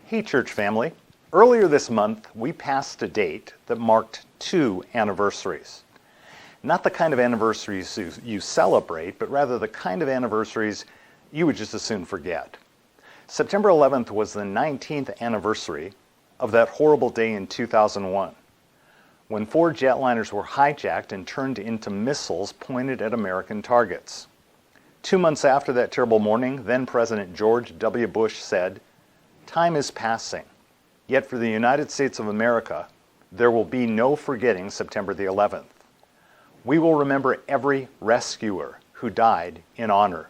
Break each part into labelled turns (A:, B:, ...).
A: Hey church family, earlier this month we passed a date that marked two anniversaries. Not the kind of anniversaries you celebrate, but rather the kind of anniversaries you would just as soon forget. September 11th was the 19th anniversary of that horrible day in 2001, when 4 jetliners were hijacked and turned into missiles pointed at American targets. 2 months after that terrible morning, then President George W. Bush said, "Time is passing, yet for the United States of America, there will be no forgetting September the 11th. We will remember every rescuer who died in honor.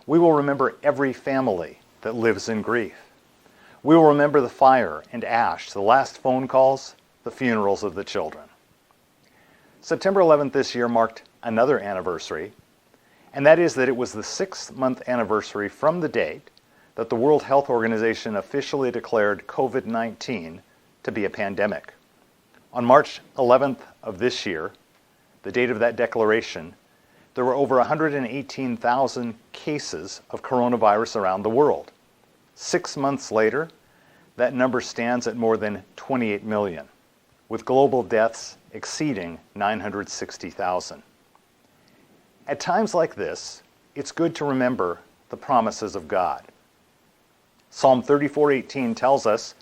A: We will remember every family that lives in grief. We will remember the fire and ash, the last phone calls, the funerals of the children." September 11th this year marked another anniversary, and that is that it was the 6th-month anniversary from the date that the World Health Organization officially declared COVID-19 to be a pandemic. On March 11th of this year, the date of that declaration, there were over 118,000 cases of coronavirus around the world. 6 months later, that number stands at more than 28 million, with global deaths exceeding 960,000. At times like this, it's good to remember the promises of God. Psalm 34:18 tells us,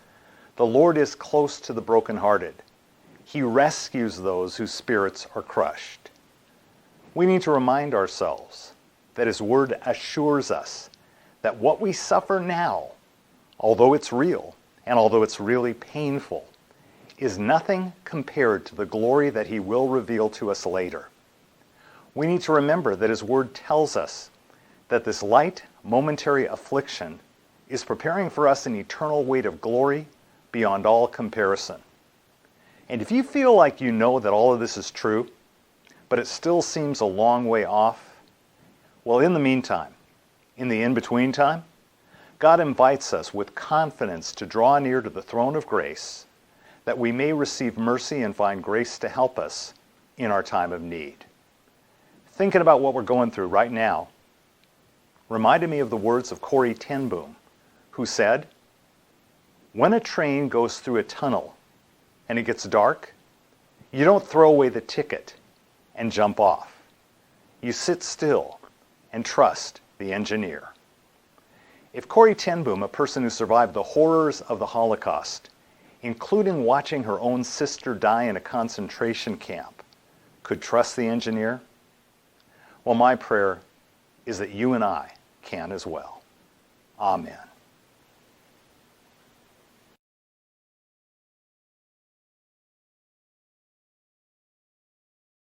A: "The Lord is close to the brokenhearted. He rescues those whose spirits are crushed." We need to remind ourselves that His Word assures us that what we suffer now, although it's real and although it's really painful, is nothing compared to the glory that He will reveal to us later. We need to remember that His Word tells us that this light, momentary affliction is preparing for us an eternal weight of glory beyond all comparison. And if you feel like you know that all of this is true, but it still seems a long way off, well, in the meantime, in the in-between time, God invites us with confidence to draw near to the throne of grace, that we may receive mercy and find grace to help us in our time of need. Thinking about what we're going through right now reminded me of the words of Corrie ten Boom, who said, "When a train goes through a tunnel and it gets dark, you don't throw away the ticket and jump off. You sit still and trust the engineer." If Corrie ten Boom, a person who survived the horrors of the Holocaust, including watching her own sister die in a concentration camp, could trust the engineer, well, my prayer is that you and I can as well. Amen.